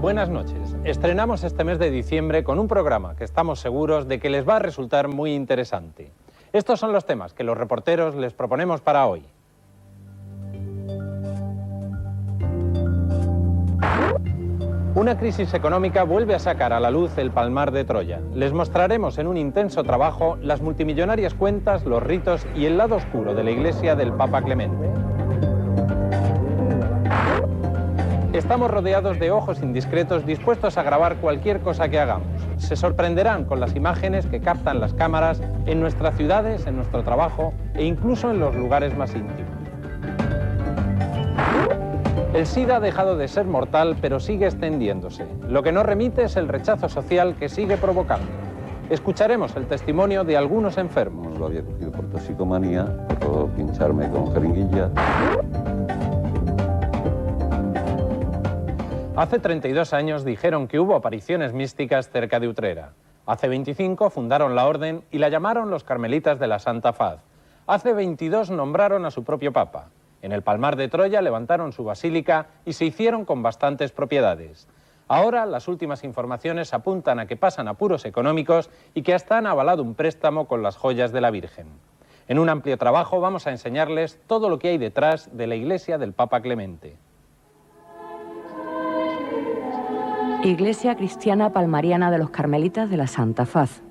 buenas noches. Estrenamos este mes de diciembre con un programa que estamos seguros de que les va a resultar muy interesante. Estos son los temas que los reporteros les proponemos para hoy. Una crisis económica vuelve a sacar a la luz el Palmar de Troya. Les mostraremos en un intenso trabajo las multimillonarias cuentas, los ritos y el lado oscuro de la iglesia del Papa Clemente. Estamos rodeados de ojos indiscretos dispuestos a grabar cualquier cosa que hagamos. Se sorprenderán con las imágenes que captan las cámaras en nuestras ciudades, en nuestro trabajo e incluso en los lugares más íntimos. El SIDA ha dejado de ser mortal, pero sigue extendiéndose. Lo que no remite es el rechazo social que sigue provocando. Escucharemos el testimonio de algunos enfermos. Lo había cogido por toxicomanía, por pincharme con jeringuilla. Hace 32 años dijeron que hubo apariciones místicas cerca de Utrera. Hace 25 fundaron la orden y la llamaron los Carmelitas de la Santa Faz. Hace 22 nombraron a su propio papa. En el Palmar de Troya levantaron su basílica y se hicieron con bastantes propiedades. Ahora las últimas informaciones apuntan a que pasan apuros económicos y que hasta han avalado un préstamo con las joyas de la Virgen. En un amplio trabajo vamos a enseñarles todo lo que hay detrás de la iglesia del Papa Clemente. Iglesia Cristiana Palmariana de los Carmelitas de la Santa Faz.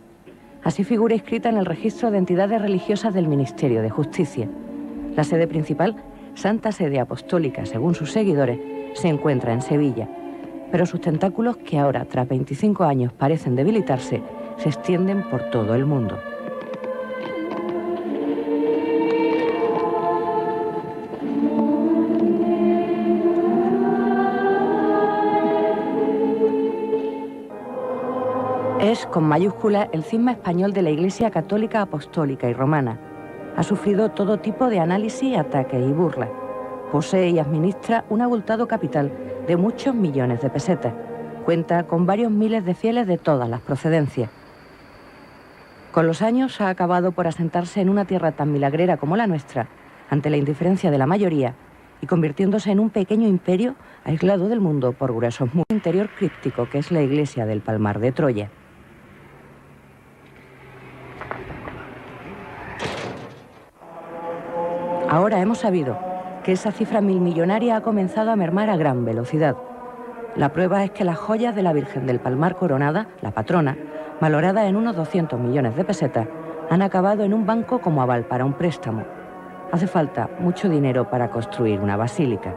Así figura inscrita en el registro de entidades religiosas del Ministerio de Justicia. La sede principal, Santa Sede Apostólica, según sus seguidores, se encuentra en Sevilla. Pero sus tentáculos, que ahora, tras 25 años, parecen debilitarse, se extienden por todo el mundo. Es, con mayúscula, el cisma español de la Iglesia Católica, Apostólica y Romana. Ha sufrido todo tipo de análisis, ataques y burlas. Posee y administra un abultado capital de muchos millones de pesetas. Cuenta con varios miles de fieles de todas las procedencias. Con los años ha acabado por asentarse en una tierra tan milagrera como la nuestra, ante la indiferencia de la mayoría, y convirtiéndose en un pequeño imperio aislado del mundo por gruesos muros. Interior críptico que es la iglesia del Palmar de Troya. Ahora hemos sabido que esa cifra milmillonaria ha comenzado a mermar a gran velocidad. La prueba es que las joyas de la Virgen del Palmar coronada, la patrona, valorada en unos 200 millones de pesetas, han acabado en un banco como aval para un préstamo. Hace falta mucho dinero para construir una basílica.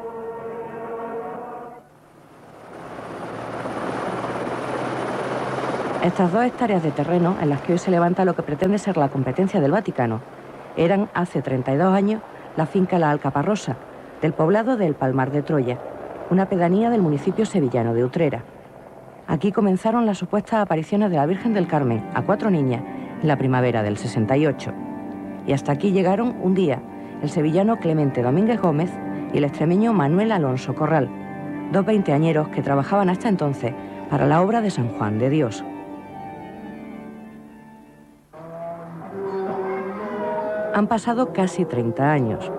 Estas 2 hectáreas de terreno, en las que hoy se levanta lo que pretende ser la competencia del Vaticano, eran hace 32 años la finca La Alcaparrosa, del poblado del Palmar de Troya, una pedanía del municipio sevillano de Utrera. Aquí comenzaron las supuestas apariciones de la Virgen del Carmen a 4 niñas en la primavera del 68. Y hasta aquí llegaron un día el sevillano Clemente Domínguez Gómez y el extremeño Manuel Alonso Corral, 2 veinteañeros que trabajaban hasta entonces para la obra de San Juan de Dios. Han pasado casi 30 años.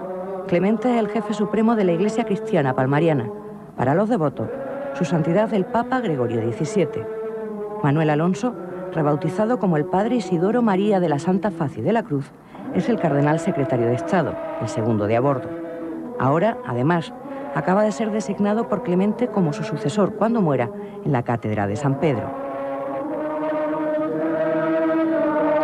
Clemente es el jefe supremo de la Iglesia Cristiana Palmariana. Para los devotos, su santidad el Papa Gregorio XVII. Manuel Alonso, rebautizado como el Padre Isidoro María de la Santa Faz y de la Cruz, es el cardenal secretario de Estado, el segundo de a bordo. Ahora, además, acaba de ser designado por Clemente como su sucesor cuando muera en la Cátedra de San Pedro.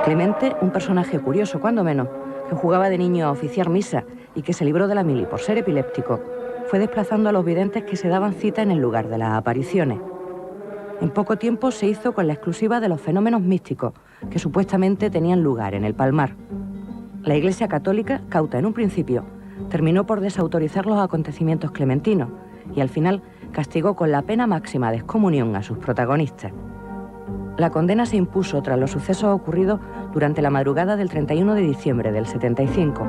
Clemente, un personaje curioso cuando menos, que jugaba de niño a oficiar misa y que se libró de la mili por ser epiléptico, fue desplazando a los videntes que se daban cita en el lugar de las apariciones. En poco tiempo se hizo con la exclusiva de los fenómenos místicos que supuestamente tenían lugar en el Palmar. La Iglesia Católica, cauta en un principio, terminó por desautorizar los acontecimientos clementinos y al final castigó con la pena máxima de excomunión a sus protagonistas. La condena se impuso tras los sucesos ocurridos durante la madrugada del 31 de diciembre del 75.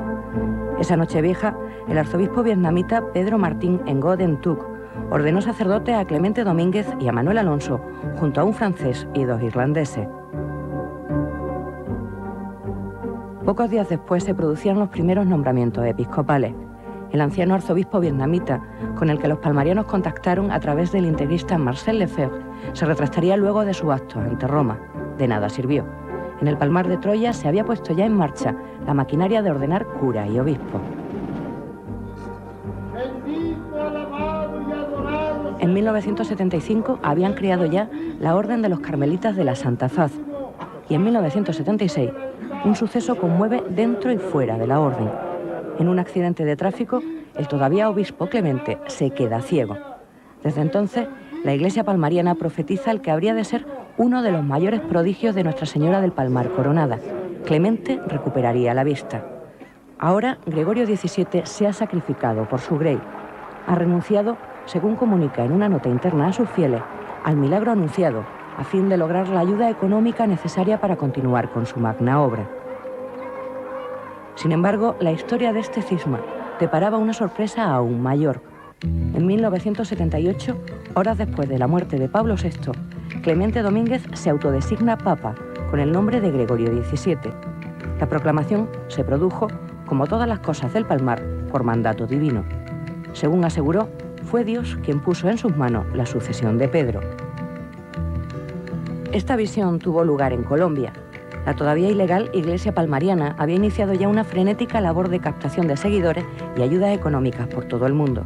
Esa noche vieja, el arzobispo vietnamita Pedro Martín Ngoc Tuc ordenó sacerdotes a Clemente Domínguez y a Manuel Alonso, junto a un francés y 2 irlandeses. Pocos días después se producían los primeros nombramientos episcopales. el anciano arzobispo vietnamita, con el que los palmarianos contactaron a través del integrista Marcel Lefebvre, se retractaría luego de su acto ante Roma. De nada sirvió. En el Palmar de Troya se había puesto ya en marcha la maquinaria de ordenar cura y obispo. En 1975 habían creado ya la Orden de los Carmelitas de la Santa Faz, y en 1976 un suceso conmueve dentro y fuera de la orden. En un accidente de tráfico, el todavía obispo Clemente se queda ciego. Desde entonces, la Iglesia palmariana profetiza el que habría de ser uno de los mayores prodigios de Nuestra Señora del Palmar Coronada. Clemente recuperaría la vista. Ahora, Gregorio XVII se ha sacrificado por su grey. Ha renunciado, según comunica en una nota interna a sus fieles, al milagro anunciado, a fin de lograr la ayuda económica necesaria para continuar con su magna obra. Sin embargo, la historia de este cisma deparaba una sorpresa aún mayor. En 1978, horas después de la muerte de Pablo VI, Clemente Domínguez se autodesigna papa con el nombre de Gregorio XVII. La proclamación se produjo, como todas las cosas del Palmar, por mandato divino. Según aseguró, fue Dios quien puso en sus manos la sucesión de Pedro. Esta visión tuvo lugar en Colombia. La todavía ilegal Iglesia Palmariana había iniciado ya una frenética labor de captación de seguidores y ayudas económicas por todo el mundo.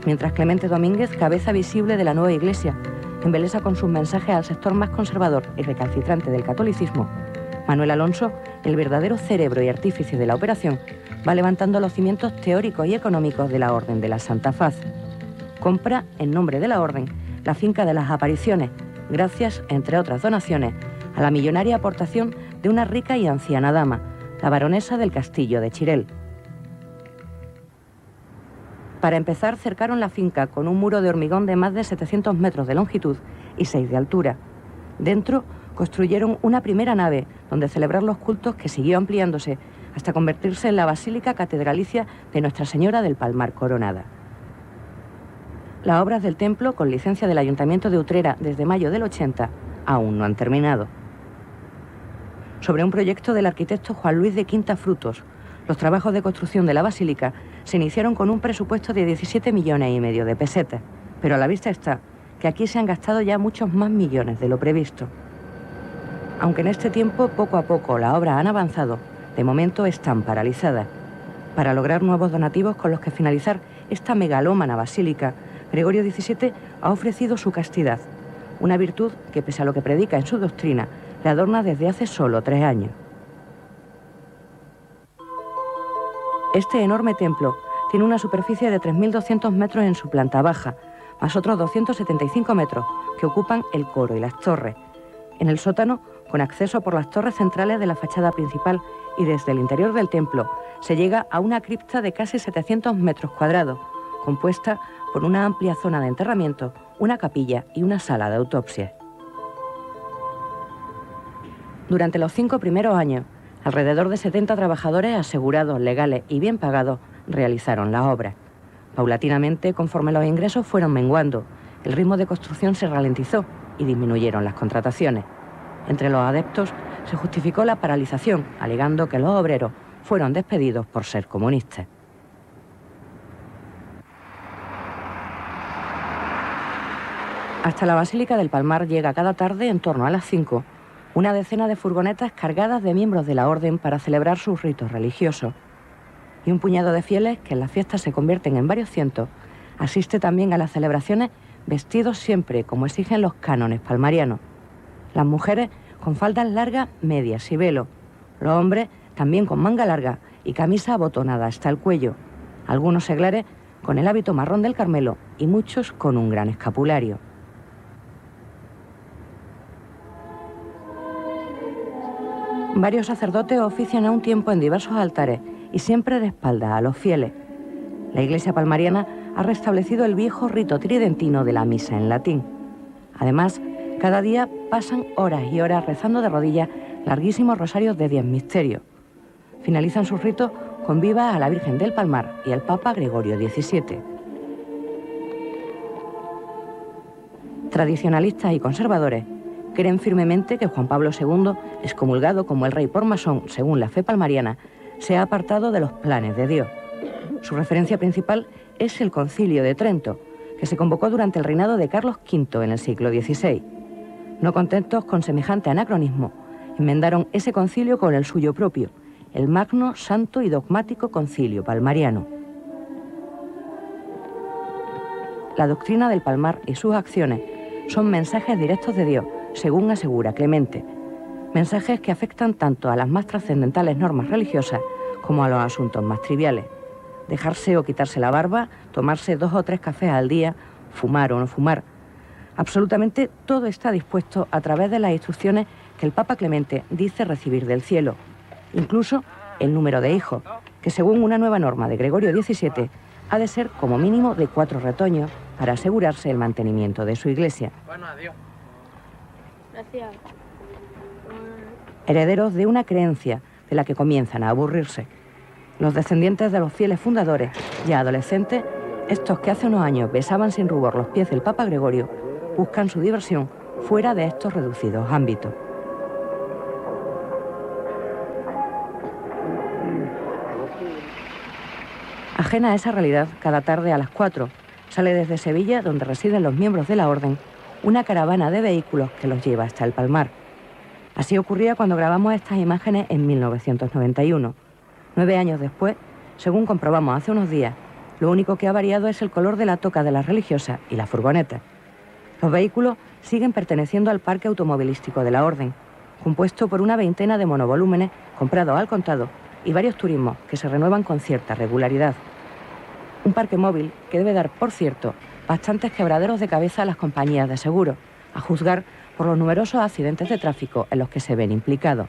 Mientras Clemente Domínguez, cabeza visible de la nueva Iglesia, embelesa con sus mensajes al sector más conservador y recalcitrante del catolicismo, Manuel Alonso, el verdadero cerebro y artífice de la operación, va levantando los cimientos teóricos y económicos de la Orden de la Santa Faz. Compra, en nombre de la Orden, la finca de las Apariciones, gracias, entre otras donaciones, a la millonaria aportación de una rica y anciana dama, la baronesa del Castillo de Chirel. Para empezar, cercaron la finca con un muro de hormigón de más de 700 metros de longitud y 6 de altura. Dentro construyeron una primera nave donde celebrar los cultos, que siguió ampliándose hasta convertirse en la Basílica Catedralicia de Nuestra Señora del Palmar Coronada. Las obras del templo, con licencia del Ayuntamiento de Utrera desde mayo del 80, aún no han terminado. Sobre un proyecto del arquitecto Juan Luis de Quinta Frutos, los trabajos de construcción de la basílica se iniciaron con un presupuesto de 17,5 millones de pesetas, pero a la vista está que aquí se han gastado ya muchos más millones de lo previsto. Aunque en este tiempo, poco a poco, las obras han avanzado, de momento están paralizadas. Para lograr nuevos donativos con los que finalizar esta megalómana basílica, Gregorio XVII ha ofrecido su castidad, una virtud que, pese a lo que predica en su doctrina, le adorna desde hace solo 3 años. Este enorme templo tiene una superficie de 3.200 metros en su planta baja, más otros 275 metros que ocupan el coro y las torres. En el sótano, con acceso por las torres centrales de la fachada principal y desde el interior del templo, se llega a una cripta de casi 700 metros cuadrados, compuesta por una amplia zona de enterramiento, una capilla y una sala de autopsia. Durante los 5 primeros años, alrededor de 70 trabajadores asegurados, legales y bien pagados realizaron la obra. Paulatinamente, conforme los ingresos fueron menguando, el ritmo de construcción se ralentizó y disminuyeron las contrataciones. Entre los adeptos se justificó la paralización, alegando que los obreros fueron despedidos por ser comunistas. Hasta la Basílica del Palmar llega cada tarde, en torno a las 5, una decena de furgonetas cargadas de miembros de la orden para celebrar sus ritos religiosos. Y un puñado de fieles, que en las fiestas se convierten en varios cientos, asiste también a las celebraciones vestidos siempre como exigen los cánones palmarianos. Las mujeres con faldas largas, medias y velo. Los hombres también con manga larga y camisa abotonada hasta el cuello. Algunos seglares con el hábito marrón del Carmelo y muchos con un gran escapulario. Varios sacerdotes ofician a un tiempo en diversos altares y siempre de espaldas a los fieles. La Iglesia palmariana ha restablecido el viejo rito tridentino de la misa en latín. Además, cada día pasan horas y horas rezando de rodillas larguísimos rosarios de 10 misterios. Finalizan sus ritos con vivas a la Virgen del Palmar y al Papa Gregorio XVII. Tradicionalistas y conservadores creen firmemente que Juan Pablo II, excomulgado como el rey por masón según la fe palmariana, se ha apartado de los planes de Dios. Su referencia principal es el Concilio de Trento, que se convocó durante el reinado de Carlos V en el siglo XVI. No contentos con semejante anacronismo, enmendaron ese concilio con el suyo propio, el Magno, Santo y Dogmático Concilio Palmariano. La doctrina del Palmar y sus acciones son mensajes directos de Dios, según asegura Clemente. Mensajes que afectan tanto a las más trascendentales normas religiosas como a los asuntos más triviales. Dejarse o quitarse la barba, tomarse 2 o 3 cafés al día, fumar o no fumar. Absolutamente todo está dispuesto a través de las instrucciones que el Papa Clemente dice recibir del cielo. Incluso el número de hijos, que según una nueva norma de Gregorio XVII ha de ser como mínimo de 4 retoños para asegurarse el mantenimiento de su iglesia. Bueno, adiós. Gracias. Herederos de una creencia de la que comienzan a aburrirse. Los descendientes de los fieles fundadores, ya adolescentes, estos que hace unos años besaban sin rubor los pies del Papa Gregorio, buscan su diversión fuera de estos reducidos ámbitos. Ajena a esa realidad, cada tarde a las 4, sale desde Sevilla, donde residen los miembros de la Orden, una caravana de vehículos que los lleva hasta el Palmar. Así ocurría cuando grabamos estas imágenes en 1991. 9 años después, según comprobamos hace unos días, lo único que ha variado es el color de la toca de las religiosas y la furgoneta. Los vehículos siguen perteneciendo al parque automovilístico de la Orden, compuesto por una veintena de monovolúmenes comprados al contado y varios turismos que se renuevan con cierta regularidad. Un parque móvil que debe dar, por cierto, bastantes quebraderos de cabeza a las compañías de seguro, a juzgar por los numerosos accidentes de tráfico en los que se ven implicados.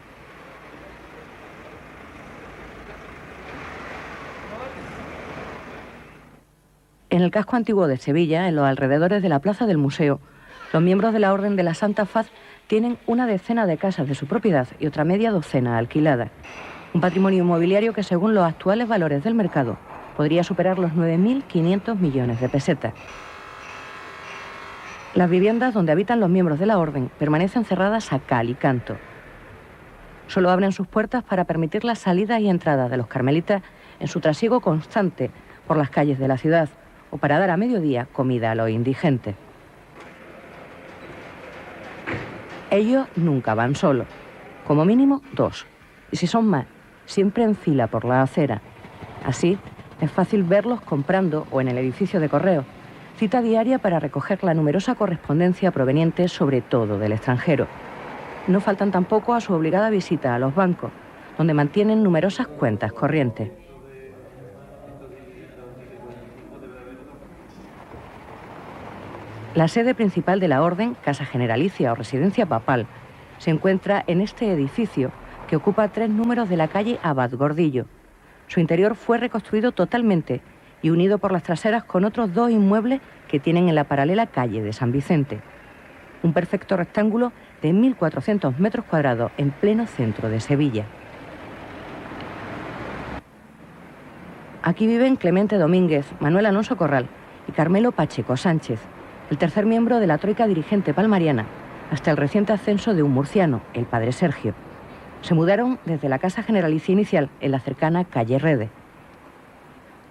En el casco antiguo de Sevilla, en los alrededores de la plaza del museo, los miembros de la Orden de la Santa Faz tienen una decena de casas de su propiedad y otra media docena alquiladas. Un patrimonio inmobiliario que, según los actuales valores del mercado, podría superar los 9.500 millones de pesetas. Las viviendas donde habitan los miembros de la Orden permanecen cerradas a cal y canto. Solo abren sus puertas para permitir las salidas y entradas de los carmelitas en su trasiego constante por las calles de la ciudad o para dar a mediodía comida a los indigentes. Ellos nunca van solos, como mínimo 2, y si son más, siempre en fila por la acera. Así, es fácil verlos comprando o en el edificio de correo, cita diaria para recoger la numerosa correspondencia proveniente sobre todo del extranjero. No faltan tampoco a su obligada visita a los bancos, donde mantienen numerosas cuentas corrientes. La sede principal de la Orden, Casa Generalicia o Residencia Papal, se encuentra en este edificio que ocupa 3 números de la calle Abad Gordillo. Su interior fue reconstruido totalmente y unido por las traseras con otros 2 inmuebles que tienen en la paralela calle de San Vicente. Un perfecto rectángulo de 1.400 metros cuadrados en pleno centro de Sevilla. Aquí viven Clemente Domínguez, Manuel Alonso Corral y Carmelo Pacheco Sánchez, el tercer miembro de la troika dirigente palmariana, hasta el reciente ascenso de un murciano, el padre Sergio. Se mudaron desde la Casa Generalicia inicial en la cercana calle Rede.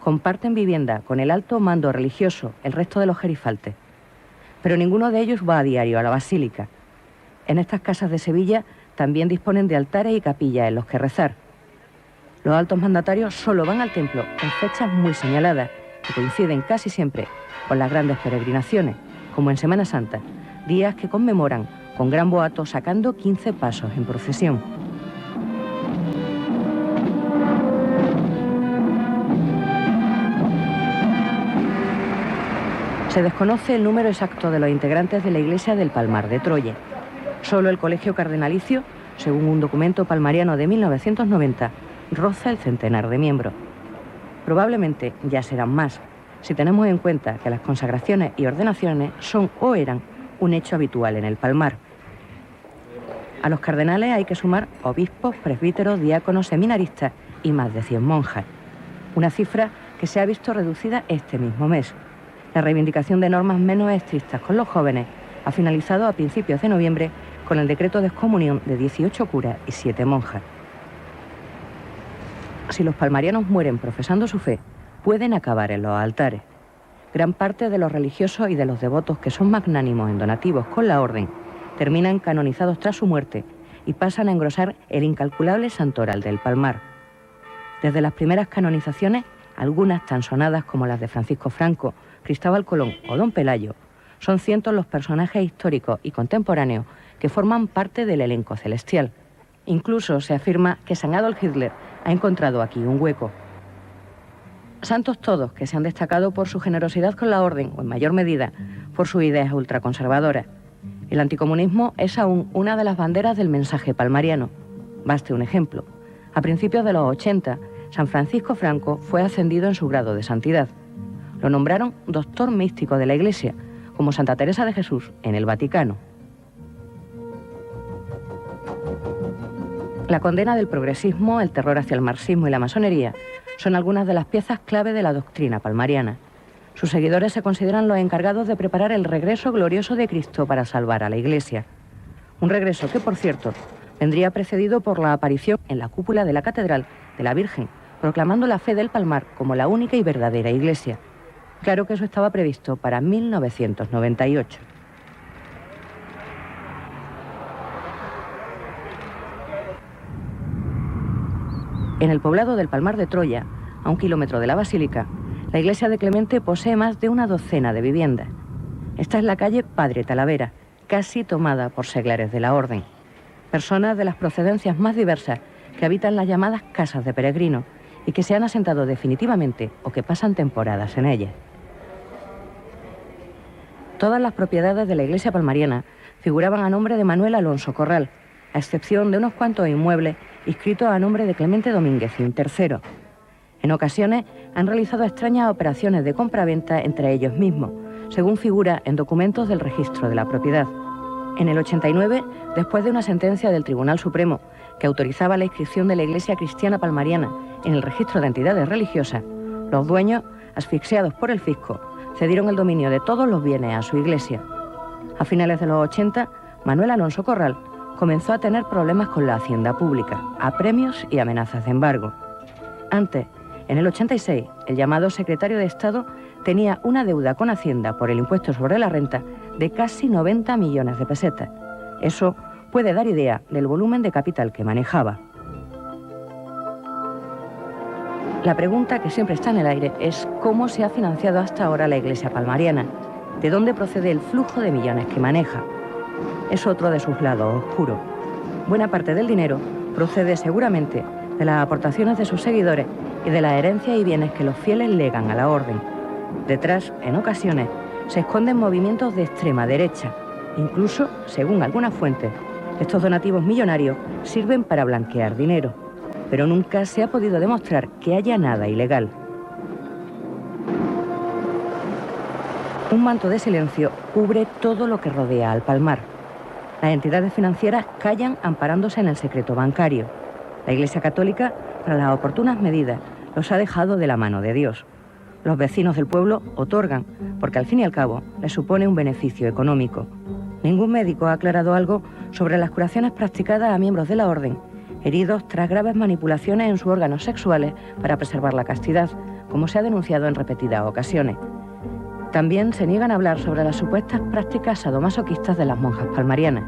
Comparten vivienda con el alto mando religioso, el resto de los gerifaltes. Pero ninguno de ellos va a diario a la basílica. En estas casas de Sevilla también disponen de altares y capillas en los que rezar. Los altos mandatarios solo van al templo en fechas muy señaladas, que coinciden casi siempre con las grandes peregrinaciones, como en Semana Santa, días que conmemoran con gran boato sacando 15 pasos en procesión. Se desconoce el número exacto de los integrantes de la Iglesia del Palmar de Troya. Solo el Colegio Cardenalicio, según un documento palmariano de 1990, roza el centenar de miembros. Probablemente ya serán más, si tenemos en cuenta que las consagraciones y ordenaciones son o eran un hecho habitual en el Palmar. A los cardenales hay que sumar obispos, presbíteros, diáconos, seminaristas y más de 100 monjas. Una cifra que se ha visto reducida este mismo mes. La reivindicación de normas menos estrictas con los jóvenes ha finalizado a principios de noviembre con el decreto de excomunión de 18 curas y 7 monjas. Si los palmarianos mueren profesando su fe, pueden acabar en los altares. Gran parte de los religiosos y de los devotos que son magnánimos en donativos con la orden terminan canonizados tras su muerte y pasan a engrosar el incalculable santoral del Palmar. Desde las primeras canonizaciones, algunas tan sonadas como las de Francisco Franco, Cristóbal Colón o Don Pelayo, son cientos los personajes históricos y contemporáneos que forman parte del elenco celestial. Incluso se afirma que San Adolf Hitler ha encontrado aquí un hueco. Santos todos que se han destacado por su generosidad con la orden, o en mayor medida, por sus ideas ultraconservadoras. El anticomunismo es aún una de las banderas del mensaje palmariano. Baste un ejemplo. A principios de los 80, San Francisco Franco fue ascendido en su grado de santidad. Lo nombraron doctor místico de la Iglesia, como Santa Teresa de Jesús en el Vaticano. La condena del progresismo, el terror hacia el marxismo y la masonería son algunas de las piezas clave de la doctrina palmariana. Sus seguidores se consideran los encargados de preparar el regreso glorioso de Cristo para salvar a la Iglesia. Un regreso que, por cierto, vendría precedido por la aparición en la cúpula de la Catedral de la Virgen, proclamando la fe del Palmar como la única y verdadera Iglesia. Claro que eso estaba previsto para 1998. En el poblado del Palmar de Troya, a 1 kilómetro de la Basílica, la iglesia de Clemente posee más de una docena de viviendas. Esta es la calle Padre Talavera, casi tomada por seglares de la orden. Personas de las procedencias más diversas que habitan las llamadas casas de peregrinos y que se han asentado definitivamente o que pasan temporadas en ellas. Todas las propiedades de la iglesia palmariana figuraban a nombre de Manuel Alonso Corral, a excepción de unos cuantos inmuebles inscritos a nombre de Clemente Domínguezín III. En ocasiones han realizado extrañas operaciones de compra-venta entre ellos mismos, según figura en documentos del registro de la propiedad. En el 89, después de una sentencia del Tribunal Supremo que autorizaba la inscripción de la Iglesia Cristiana Palmariana en el registro de entidades religiosas, los dueños, asfixiados por el fisco, cedieron el dominio de todos los bienes a su iglesia. A finales de los 80, Manuel Alonso Corral comenzó a tener problemas con la hacienda pública, apremios y amenazas de embargo. Antes, en el 86, el llamado secretario de Estado tenía una deuda con Hacienda por el impuesto sobre la renta de casi 90 millones de pesetas. Eso puede dar idea del volumen de capital que manejaba. La pregunta que siempre está en el aire es cómo se ha financiado hasta ahora la iglesia palmariana, de dónde procede el flujo de millones que maneja. Es otro de sus lados oscuros. Buena parte del dinero procede seguramente de las aportaciones de sus seguidores y de las herencias y bienes que los fieles legan a la orden. Detrás, en ocasiones, se esconden movimientos de extrema derecha. Incluso, según algunas fuentes, estos donativos millonarios sirven para blanquear dinero, pero nunca se ha podido demostrar que haya nada ilegal. Un manto de silencio cubre todo lo que rodea al Palmar. Las entidades financieras callan amparándose en el secreto bancario. La Iglesia Católica, para las oportunas medidas, los ha dejado de la mano de Dios. Los vecinos del pueblo otorgan, porque al fin y al cabo les supone un beneficio económico. Ningún médico ha aclarado algo sobre las curaciones practicadas a miembros de la orden, heridos tras graves manipulaciones en sus órganos sexuales para preservar la castidad, como se ha denunciado en repetidas ocasiones. También se niegan a hablar sobre las supuestas prácticas sadomasoquistas de las monjas palmarianas.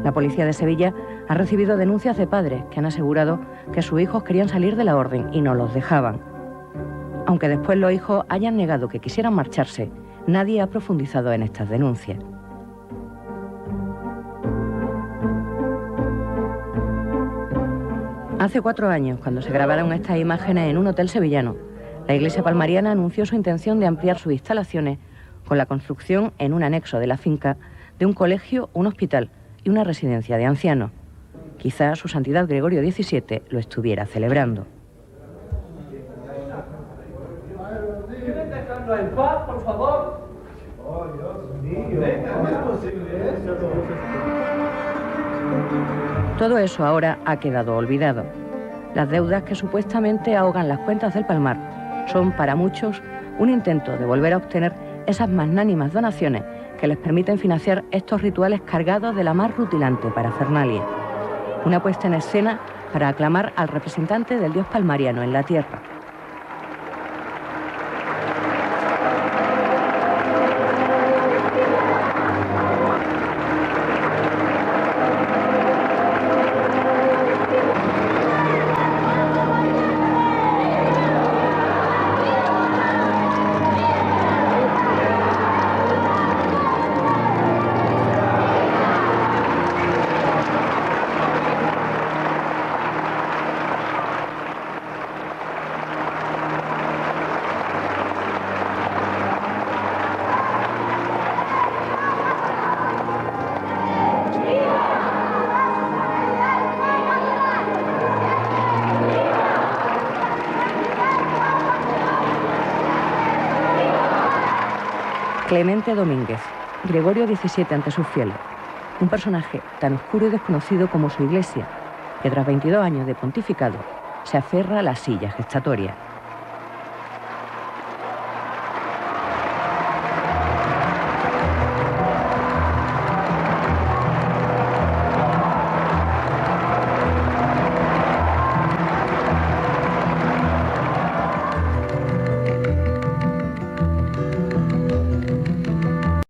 La policía de Sevilla ha recibido denuncias de padres que han asegurado que sus hijos querían salir de la orden y no los dejaban. Aunque después los hijos hayan negado que quisieran marcharse, nadie ha profundizado en estas denuncias. Hace 4 años, cuando se grabaron estas imágenes en un hotel sevillano, la iglesia palmariana anunció su intención de ampliar sus instalaciones con la construcción en un anexo de la finca de un colegio, un hospital y una residencia de ancianos. Quizá su santidad Gregorio XVII lo estuviera celebrando. ¿Quieren dejarnos en paz, por favor? Oh, Dios mío. ¿Cómo es posible eso? Todo eso ahora ha quedado olvidado. Las deudas que supuestamente ahogan las cuentas del Palmar son para muchos un intento de volver a obtener esas magnánimas donaciones que les permiten financiar estos rituales cargados de la más rutilante parafernalia. Una puesta en escena para aclamar al representante del dios palmariano en la tierra. Clemente Domínguez, Gregorio XVII ante sus fieles. Un personaje tan oscuro y desconocido como su iglesia, que tras 22 años de pontificado se aferra a la silla gestatoria.